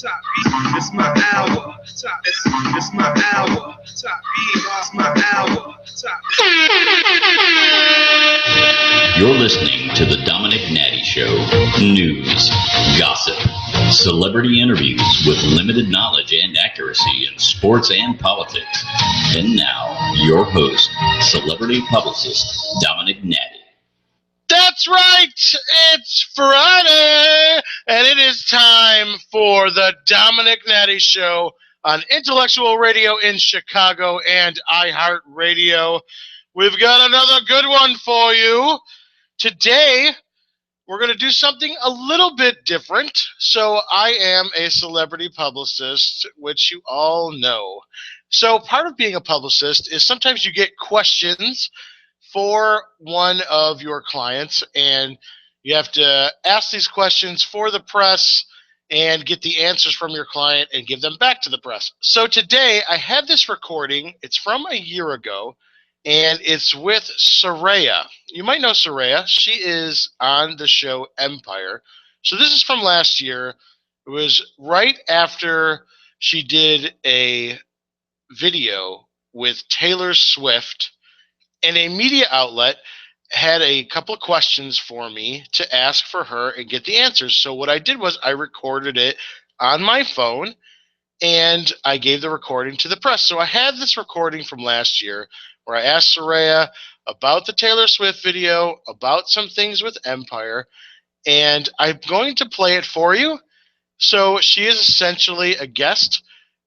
Top beat, it's my hour. Top, it's my hour. Top beat, it's my hour. Top. You're listening to the Domenick Nati Show. News, gossip, celebrity interviews with limited knowledge and accuracy in sports and politics. And now, your host, celebrity publicist Domenick Nati. That's right, it's Friday, and it is time for the Domenick Nati Show on Intellectual Radio in Chicago and iHeartRadio. We've got another good one for you. Today, we're going to do something a little bit different. So I am a celebrity publicist, which you all know. So part of being a publicist is sometimes you get questions for one of your clients, and you have to ask these questions for the press and get the answers from your client and give them back to the press. So today I have this recording. It's from a year ago, and it's with Serayah. You might know Serayah. She is on the show Empire. So this is from last year. It was right after she did a video with Taylor Swift, and a media outlet had a couple of questions for me to ask for her and get the answers. So what I did was I recorded it on my phone, and I gave the recording to the press. So I had this recording from last year where I asked Serayah about the Taylor Swift video, about some things with Empire, and I'm going to play it for you. So she is essentially a guest,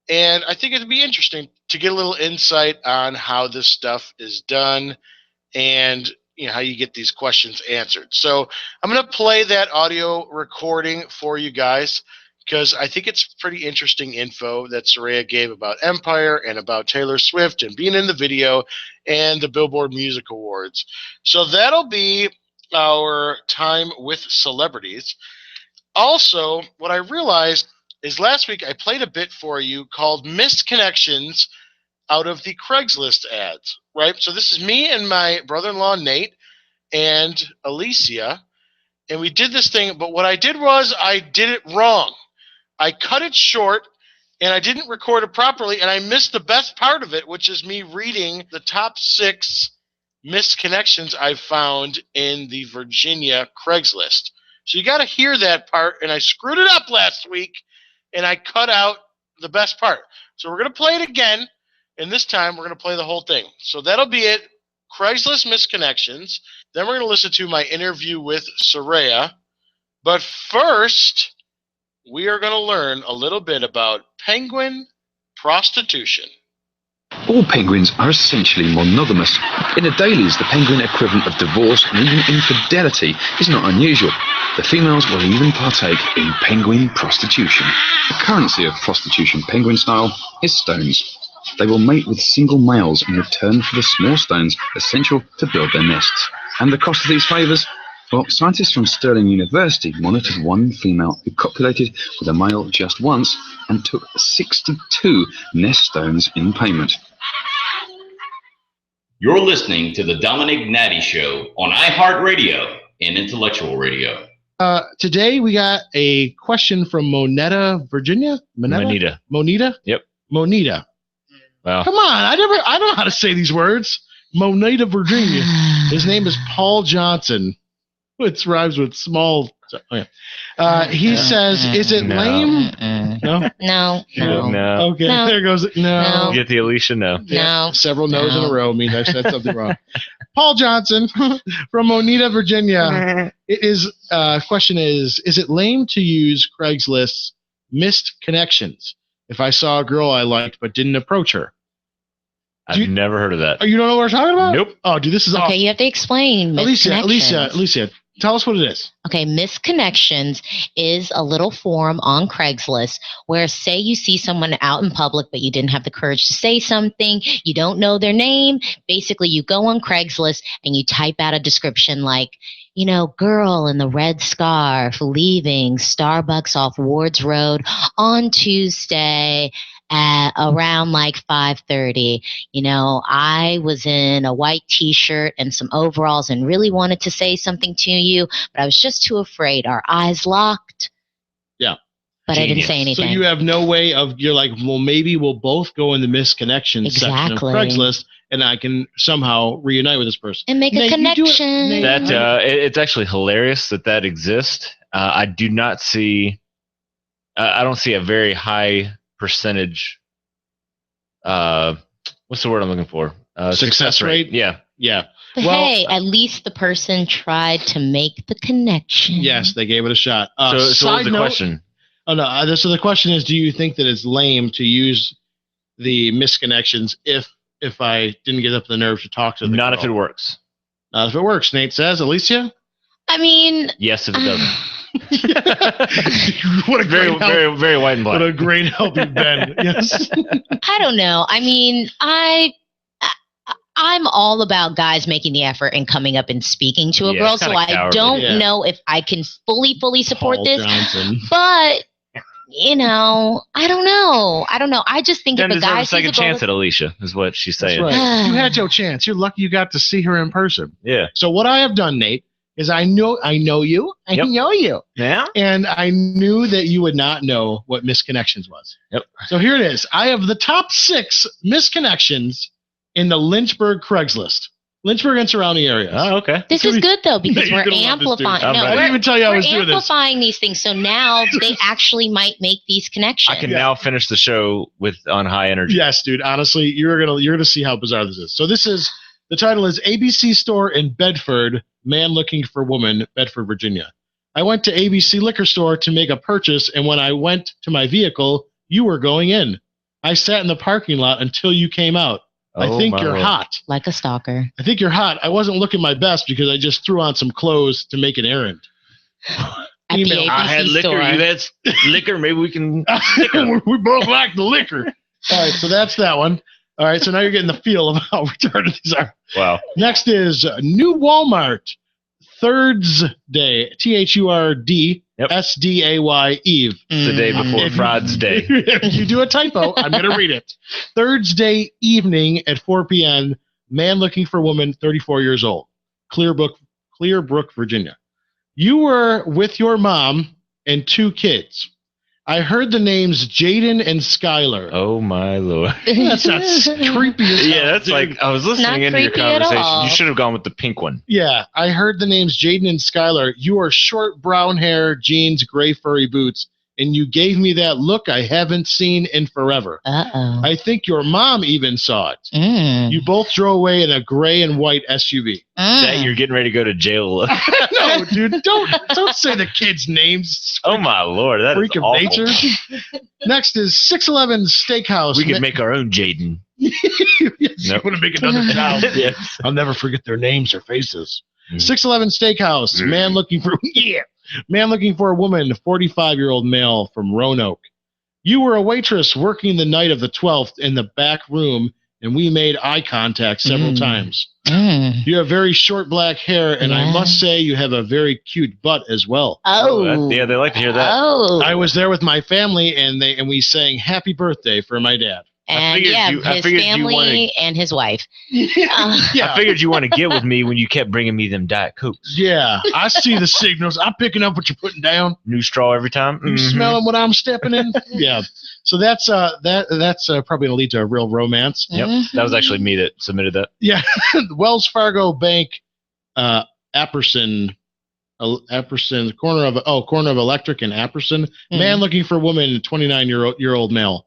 and I think it'd be interesting to get a little insight on how this stuff is done and how you get these questions answered. So I'm going to play that audio recording for you guys because I think it's pretty interesting info that Serayah gave about Empire and about Taylor Swift and being in the video and the Billboard Music Awards. So that'll be our time with celebrities. Also, what I realized is last week I played a bit for you called Missed Connections out of the Craigslist ads, right? So this is me and my brother-in-law, Nate, and Alicia, and we did this thing, but what I did was I did it wrong. I cut it short, and I didn't record it properly, and I missed the best part of it, which is me reading the top 6 missed connections I found in the Virginia Craigslist. So you got to hear that part, and I screwed it up last week, and I cut out the best part. So we're going to play it again, and this time we're going to play the whole thing. So that'll be it. Craigslist Missed Connections. Then we're going to listen to my interview with Serayah. But first, we are going to learn a little bit about penguin prostitution. All penguins are essentially monogamous. In the dailies, the penguin equivalent of divorce and even infidelity is not unusual. The females will even partake in penguin prostitution. The currency of prostitution penguin style is stones. They will mate with single males in return for the small stones essential to build their nests. And the cost of these favours? Well, scientists from Stirling University monitored one female who copulated with a male just once and took 62 nest stones in payment. You're listening to the Domenick Nati Show on iHeartRadio and Intellectual Radio. Today we got a question from Moneta, Virginia. Moneta. Yep. Moneta. Wow. Come on, I don't know how to say these words. Moneta, Virginia. His name is Paul Johnson, which rhymes with small. He says, "Is it lame?" No. Okay, No. there goes. No. You get the Alicia? No. No. Several no's in a row means I said something wrong. Paul Johnson from Moneta, Virginia. Question is it lame to use Craigslist's missed connections if I saw a girl I liked but didn't approach her? I've never heard of that. Oh, you don't know what we're talking about? Nope. Oh, dude, this is Okay, awesome. you have to explain misconnections. Alicia, tell us what it is. Okay, misconnections is a little forum on Craigslist where, say you see someone out in public but you didn't have the courage to say something, you don't know their name. Basically, you go on Craigslist and you type out a description like, girl in the red scarf leaving Starbucks off Wards Road on Tuesday at around like 5:30. I was in a white t-shirt and some overalls and really wanted to say something to you, but I was just too afraid. Our eyes locked. Yeah. but I didn't Genius. say So anything. So you have no way of, you're like, well, maybe we'll both go in the misconnection section of Exactly. Craigslist, and I can somehow reunite with this person. and make Nate, a you do it. connection. Nate, That it's actually hilarious that exists. I do not see. I don't see a very high percentage. What's the word I'm looking for? Success rate? Yeah. Yeah. But Well- hey, at least the person tried to make the connection. Yes, they gave it a shot. So what side was the note, question? Oh no. So the question is, do you think that it's lame to use the misconnections if I didn't get up the nerve to talk to the Not girl? if it works. Not if it works. Nate says, Alicia. I mean, Yes, if it doesn't. What a Very, great help. very, very white and black. What a great help you've been. Yes. I don't know. I mean, I'm all about guys making the effort and coming up and speaking to a Yeah, girl, it's so kinda I cowardly. don't Yeah. know if I can fully support Paul this. Johnson. But I don't know. I just think Then if a deserve guy a sees second a girl chance at Alicia, is what she's That's saying. right. You had your chance. You're lucky you got to see her in person. Yeah. So what I have done, Nate, is I know you. I Yep. know you. Yeah. And I knew that you would not know what misconnections was. Yep. So here it is. I have the top 6 misconnections in the Lynchburg Craigslist. Lynchburg and surrounding areas. Oh, okay. This is good though because You're we're gonna love this, dude. amplifying. I'm No, ready. I didn't even tell you I we're was doing this. amplifying these things, so now they actually might make these connections. I can now finish the show on high energy. Yes, dude. Honestly, you're gonna see how bizarre this is. So the title is ABC Store in Bedford, Man Looking for Woman, Bedford, Virginia. I went to ABC Liquor Store to make a purchase, and when I went to my vehicle, you were going in. I sat in the parking lot until you came out. I Oh, think my you're Lord. hot. Like a stalker. I think you're hot. I wasn't looking my best because I just threw on some clothes to make an errand. At the Email. ABC I had liquor. store. You had liquor. Maybe we can. We both like the liquor. All right, so that's that one. All right, so now you're getting the feel of how retarded these are. Wow. Next is New Walmart Thirds Day, THURD Yep. SDAY Eve. It's the day before If- Fraud's Day. If you do a typo, I'm going to read it. Thirds Day evening at 4 p.m. Man looking for woman, 34 years old. Clearbrook, Virginia. You were with your mom and 2 kids. I heard the names Jaden and Skylar. Oh my Lord. That's not creepy as hell, Yeah, that's dude. like I was Not listening into your creepy at conversation. all. You should have gone with the pink one. Yeah, I heard the names Jaden and Skylar. You are short brown hair, jeans, gray furry boots, and you gave me that look I haven't seen in forever. Uh-oh. I think your mom even saw it. Mm. You both drove away in a gray and white SUV. That you're getting ready to go to jail. No, dude, don't say the kids' names. Oh my Lord, that Freak is of awful. nature. Next is 611 Steakhouse. We could make our own Jaden. Yes, Nope. you want to make another child. Yes. I'll never forget their names or faces. Mhm. 611 Steakhouse. Mhm. Man looking for a woman, 45-year-old male from Roanoke. You were a waitress working the night of the 12th in the back room, and we made eye contact several times. Mm. You have very short black hair, and I Yeah. must say you have a very cute butt as well. Oh. Yeah, they like to hear that. Oh. I was there with my family, and we sang "Happy Birthday" for my dad. And figured yeah, you- I his figured you family wanted- and his wife. I figured you want to get with me when you kept bringing me them Diet Cokes. Yeah, I see the signals. I'm picking up what you're putting down. New straw every time. You Mhm. smelling what I'm stepping in? Yeah. So that's probably gonna lead to a real romance. Yep. That was actually me that submitted that. Yeah. Wells Fargo Bank, Apperson, corner of Electric and Apperson. Man looking for woman, 29-year-old male.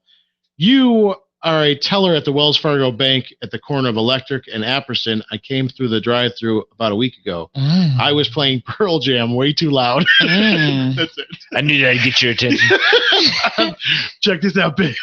You are a teller at the Wells Fargo Bank at the corner of Electric and Apperson. I came through the drive-thru about a week ago. Mm. I was playing Pearl Jam way too loud. Mm. That's it. I knew that to get your attention. Check this out, babe.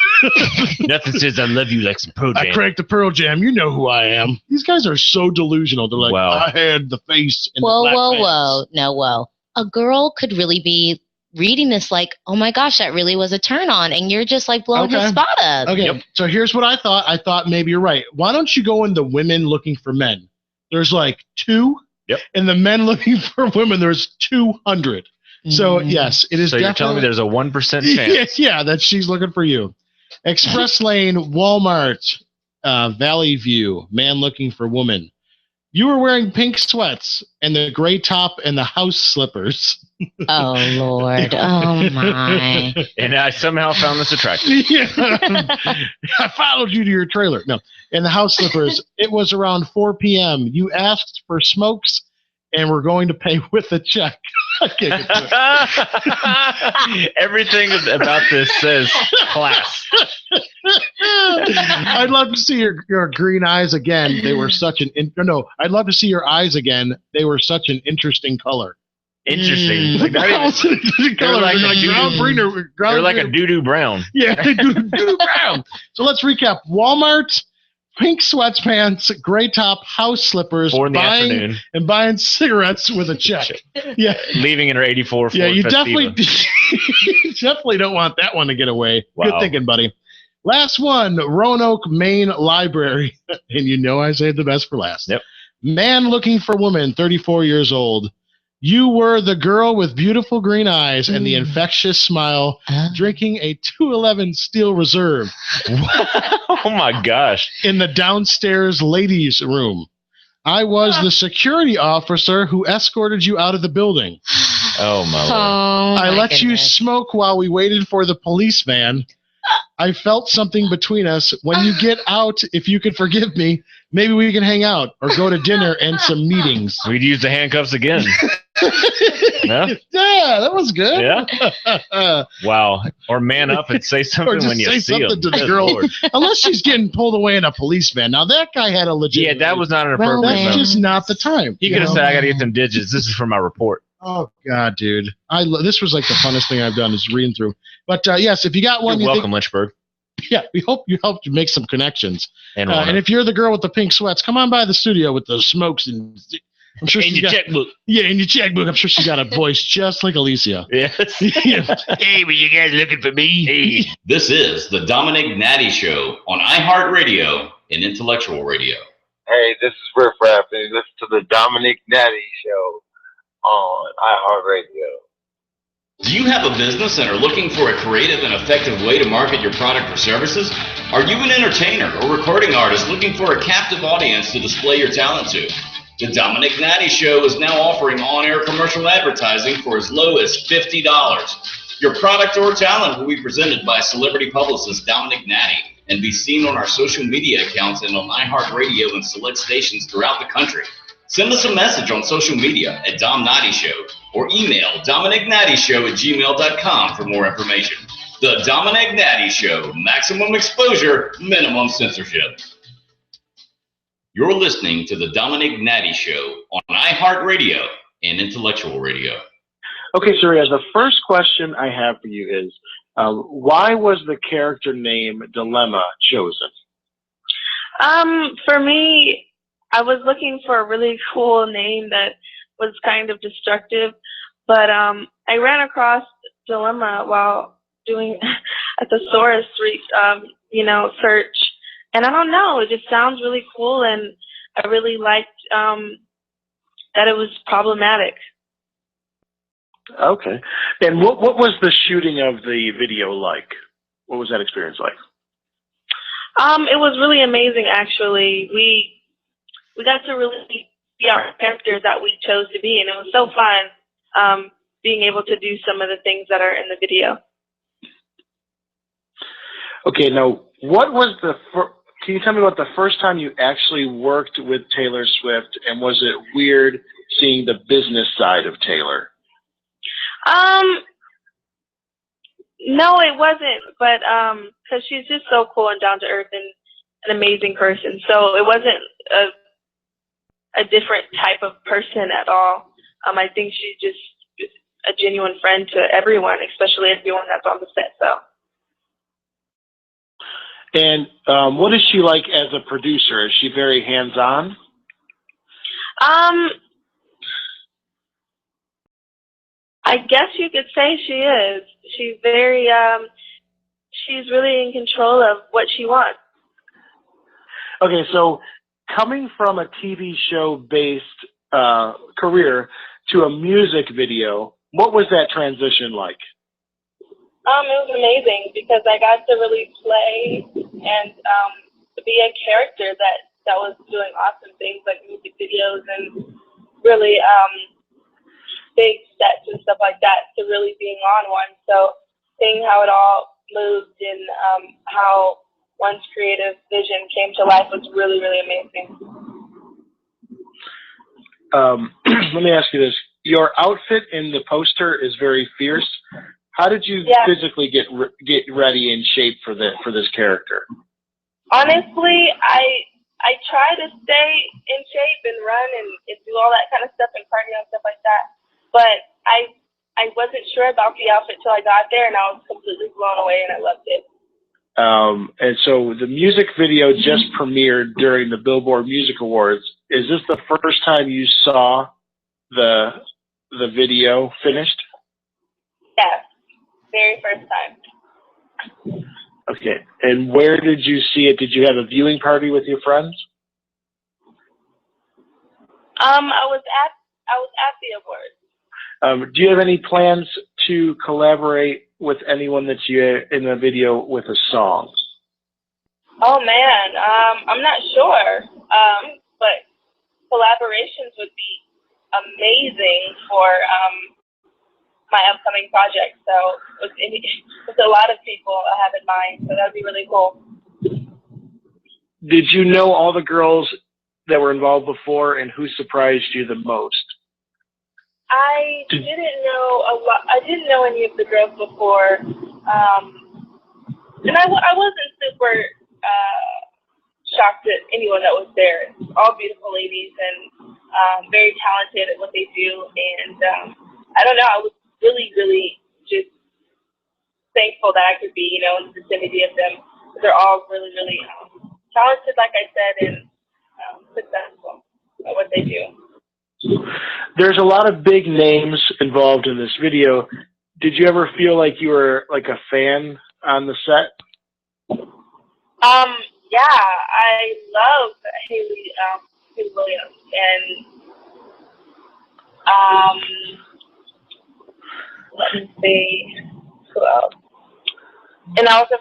Nothing says I love you like some Pearl I Jam. cranked the Pearl Jam. You know who I am. These guys are so delusional. They're like, Wow. I had the face and Whoa, the black whoa, pants. whoa. No, whoa. A girl could really be reading this like, oh my gosh, that really was a turn on. And you're just like blowing Okay. his spot up. Okay, Yep. so here's what I thought. I thought maybe you're right. Why don't you go in the women looking for men? There's like 2. Yep. And the men looking for women, there's 200. So Mm. yes, it is So you're telling me definitely. there's a 1% chance. Yeah, that she's looking for you. Express Lane, Walmart, Valley View, man looking for woman. You were wearing pink sweats and the gray top and the house slippers. Oh, Lord. Oh, my. And I somehow found this attractive. Yeah. I followed you to your trailer. No, and the house slippers. It was around 4 p.m. You asked for smokes, and we're going to pay with a check. I can't get to Everything about this says class. I'd love to see your green eyes again. They were such an I'd love to see your eyes again. They were such an interesting color. Interesting. Like Not even- color, like like ground green or ground. they're like a green. doo-doo brown. Yeah, doo-doo brown. So let's recap. Walmart, pink sweatpants, gray top, house slippers, 4 in the afternoon. and buying cigarettes with a check. Yeah, Leaving in her 84 Ford yeah, you Festiva. definitely don't want that one to get away. Wow. Good thinking, buddy. Last one, Roanoke, Maine Library. And you know I saved the best for last. Yep. Man looking for woman, 34 years old. You were the girl with beautiful green eyes and the infectious smile, drinking a 211 Steel Reserve Oh my gosh. in the downstairs ladies' room. I was the security officer who escorted you out of the building. Oh my lord. Oh, I my let you goodness. smoke while we waited for the police van. I felt something between us. When you get out, if you could forgive me, maybe we can hang out or go to dinner and some meetings. We'd use the handcuffs again. No? Yeah, that was good. Yeah? Wow. Or man up and say Or something just when you say see something them. to the Good girl. Lord. Unless she's getting pulled away in a police van. Now, that guy had a legit. Yeah, that was not an appropriate That's moment. just not the time. He you could have know? said, I got to get them digits. This is for my report. Oh, God, dude. This was like the funnest thing I've done is reading through. But, yes, if you got one, You're you welcome, Lynchburg. yeah, we hope you helped make some connections. And, And if you're the girl with the pink sweats, come on by the studio with the smokes and I'm sure and she's your got, checkbook. yeah, in your checkbook. I'm sure she's got a voice just like Alicia. Yes. Yeah. Hey, were you guys looking for me? Hey. This is the Domenick Nati Show on iHeartRadio and Intellectual Radio. Hey, this is Riff Raff, and you listen to the Domenick Nati Show on iHeartRadio. Do you have a business and are looking for a creative and effective way to market your product or services? Are you an entertainer or recording artist looking for a captive audience to display your talent to? The Domenick Nati Show is now offering on-air commercial advertising for as low as $50. Your product or talent will be presented by celebrity publicist Domenick Nati and be seen on our social media accounts and on iHeartRadio and select stations throughout the country. Send us a message on social media at Dom Nati Show or email DomenickNatiShow@gmail.com for more information. The Domenick Nati Show, maximum exposure, minimum censorship. You're listening to the Domenick Nati Show on iHeartRadio and Intellectual Radio. Okay, Serayah, the first question I have for you is, why was the character name Dilemma chosen? For me, I was looking for a really cool name that was kind of destructive, but I ran across Dilemma while doing a thesaurus search, and I don't know, it just sounds really cool, and I really liked that it was problematic. Okay. And what was the shooting of the video like? What was that experience like? It was really amazing, actually. We got to really be our characters that we chose to be, and it was so fun being able to do some of the things that are in the video. Okay, now, can you tell me about the first time you actually worked with Taylor Swift, and was it weird seeing the business side of Taylor? No, it wasn't, but because she's just so cool and down to earth and an amazing person, so it wasn't a different type of person at all. I think she's just a genuine friend to everyone, especially everyone that's on the set. So. And what is she like as a producer? Is she very hands-on? I guess you could say she is. She's very, she's really in control of what she wants. Okay, so coming from a TV show-based career to a music video, what was that transition like? It was amazing because I got to really play and be a character that that was doing awesome things like music videos and really big sets and stuff like that to really being on one. So seeing how it all moved and how one's creative vision came to life was really, really amazing. Let me ask you this. Your outfit in the poster is very fierce. How did you physically get ready in shape for this character? Honestly, I try to stay in shape and run and do all that kind of stuff and cardio and stuff like that. But I wasn't sure about the outfit till I got there, and I was completely blown away, and I loved it. And so the music video just premiered during the Billboard Music Awards. Is this the first time you saw the video finished? Yes, very first time. Okay. And where did you see it? Did you have a viewing party with your friends? I was at the awards. Do you have any plans to collaborate with anyone that you in the video with a song? Oh man, I'm not sure. But collaborations would be amazing for my upcoming project. So with a lot of people I have in mind, so that'd be really cool. Did you know all the girls that were involved before, and who surprised you the most? I didn't know a lot. I didn't know any of the girls before, and I wasn't super shocked at anyone that was there. All beautiful ladies and very talented at what they do, and I don't know. I was really, really just thankful that I could be, in the vicinity of them. They're all really, really talented, like I said, and successful at what they do. There's a lot of big names involved in this video. Did you ever feel like you were like a fan on the set? Yeah, I love Haley Williams, and let me see who else. And I was a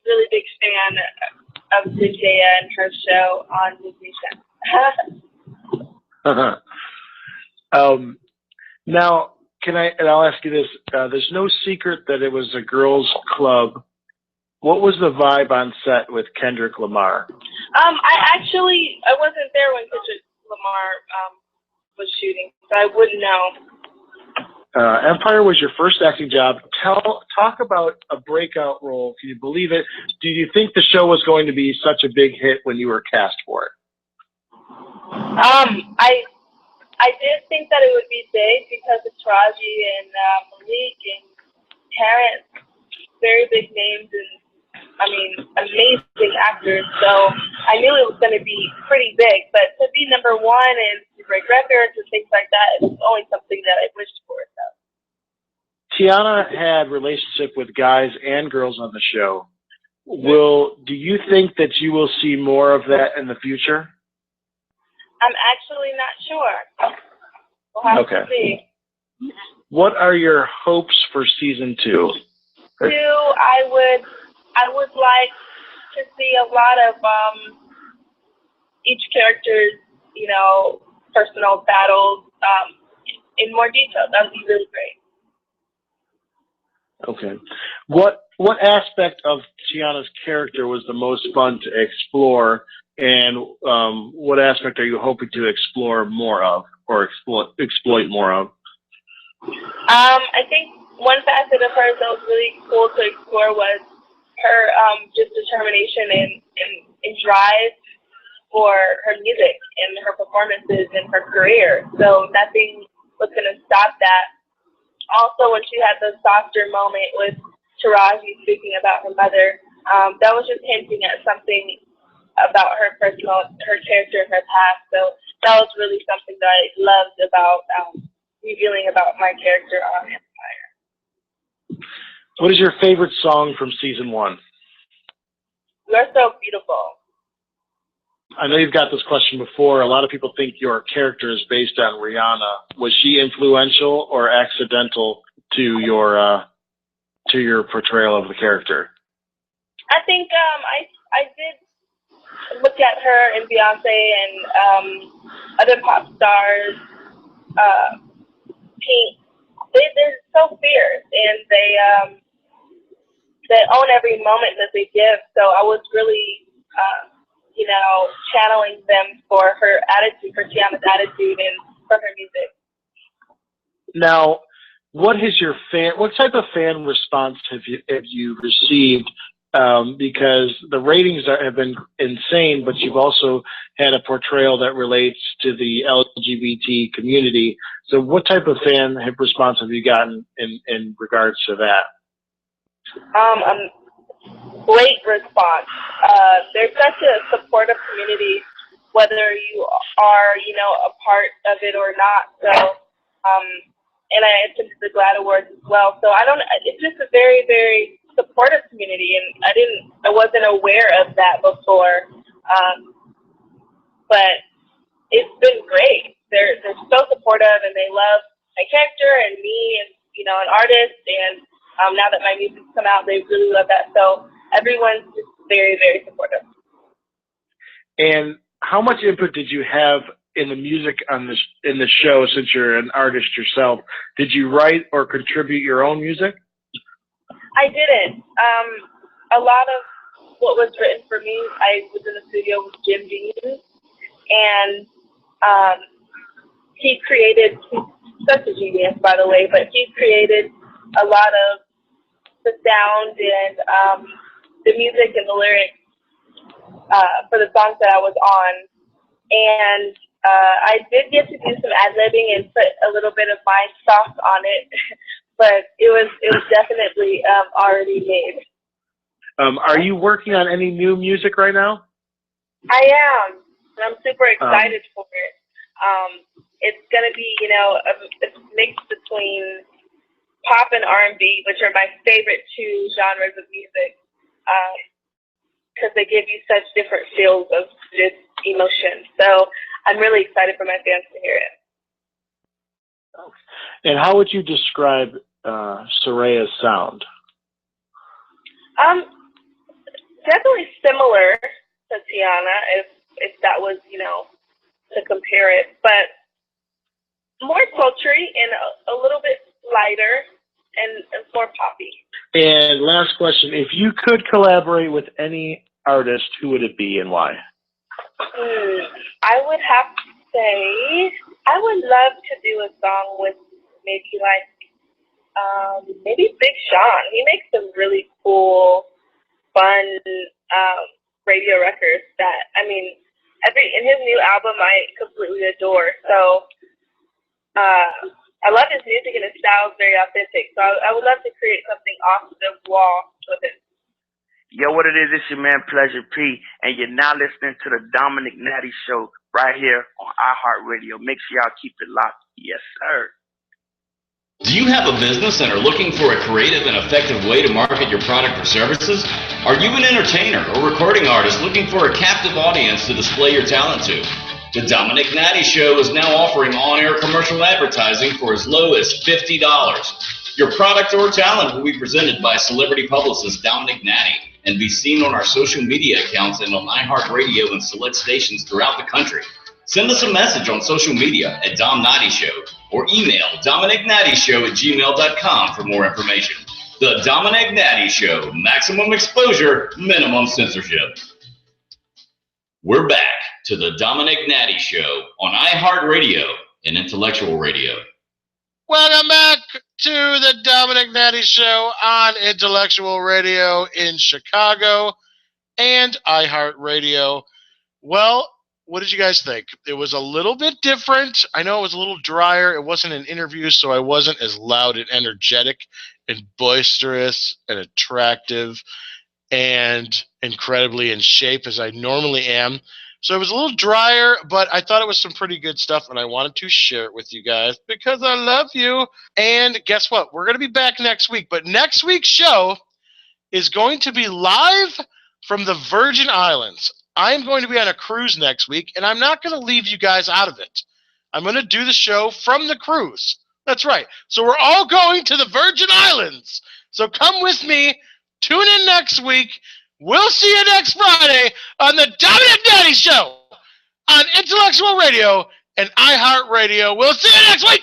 really big fan of Serayah and her show on Disney Channel. Now, I'll ask you this, there's no secret that it was a girls' club. What was the vibe on set with Kendrick Lamar? I wasn't there when Kendrick Lamar was shooting, so I wouldn't know. Empire was your first acting job. Talk about a breakout role. Can you believe it? Do you think the show was going to be such a big hit when you were cast for it? I did think that it would be big because of Taraji and Malik and Terrence, very big names and amazing actors. So I knew it was going to be pretty big, but to be number one and to break records and things like that is only something that I wished for. So. Tiana had relationship with guys and girls on the show. Do you think that you will see more of that in the future? I'm actually not sure. We'll have to see. What are your hopes for season 2? I would like to see a lot of each character's, personal battles in more detail. That would be really great. Okay. What aspect of Tiana's character was the most fun to explore, and what aspect are you hoping to explore more of or exploit more of? I think one facet of hers that was really cool to explore was her just determination and drive for her music and her performances and her career. So nothing was going to stop that. Also, when she had the softer moment with Taraji speaking about her mother, that was just hinting at something about her character and her past. So that was really something that I loved about revealing about my character on Empire. What is your favorite song from season 1? You're So Beautiful. I know you've got this question before. A lot of people think your character is based on Rihanna. Was she influential or accidental to your portrayal of the character? I think I did look at her and Beyonce and other pop stars, Pink. They're so fierce, and they own every moment that they give. So I was really, channeling them for her attitude, for Tiana's attitude, and for her music. Now, what type of fan response have you received? Because the ratings have been insane, but you've also had a portrayal that relates to the LGBT community. So what type of fan response have you gotten in regards to that? Great response. There's such a supportive community, whether you are, a part of it or not. So, and I attended the GLAAD Awards as well. So it's just a very, very supportive community, and I wasn't aware of that before. But it's been great. They're so supportive, and they love my character and me, and an artist. And now that my music's come out, they really love that. So everyone's just very, very supportive. And how much input did you have in the music in the show, since you're an artist yourself? Did you write or contribute your own music? I didn't. A lot of what was written for me, I was in the studio with Jim Dean, and he's such a genius, by the way, but he created a lot of the sound and the music and the lyrics for the songs that I was on. And I did get to do some ad-libbing and put a little bit of my sauce on it, but it was definitely already made. Are you working on any new music right now? I am, and I'm super excited for it. It's going to be, a mix between pop and R&B, which are my favorite two genres of music, because they give you such different feels of just emotion. So I'm really excited for my fans to hear it. And how would you describe Serayah's sound? Definitely similar to Tiana, if that was, to compare it, but more sultry and a little bit lighter and more poppy. And last question, if you could collaborate with any artist, who would it be and why? I would have to say, I would love to do a song with maybe Big Sean. He makes some really cool, fun radio records that, in his new album, I completely adore. So I love his music, and his style is very authentic. So I would love to create something off the wall with it. Yo, what it is, it's your man Pleasure P, and you're now listening to the Domenick Nati Show right here on iHeartRadio. Make sure y'all keep it locked. Yes, sir. Do you have a business and are looking for a creative and effective way to market your product or services? Are you an entertainer or recording artist looking for a captive audience to display your talent to? The Domenick Nati Show is now offering on-air commercial advertising for as low as $50. Your product or talent will be presented by celebrity publicist Domenick Nati and be seen on our social media accounts and on iHeartRadio and select stations throughout the country. Send us a message on social media at Dom Nati Show or email DomenickNatiShow@gmail.com for more information. The Domenick Nati Show, maximum exposure, minimum censorship. We're back to the Domenick Nati Show on iHeartRadio and Intellectual Radio. Welcome back to the Domenick Nati Show on Intellectual Radio in Chicago and iHeartRadio. Well, what did you guys think? It was a little bit different. I know it was a little drier. It wasn't an interview, so I wasn't as loud and energetic and boisterous and attractive and incredibly in shape as I normally am. So it was a little drier, but I thought it was some pretty good stuff, and I wanted to share it with you guys because I love you. And guess what? We're going to be back next week, but next week's show is going to be live from the Virgin Islands. I am going to be on a cruise next week, and I'm not going to leave you guys out of it. I'm going to do the show from the cruise. That's right. So we're all going to the Virgin Islands. So come with me. Tune in next week. We'll see you next Friday on the Domenick Nati Show on Intellectual Radio and iHeartRadio. We'll see you next week.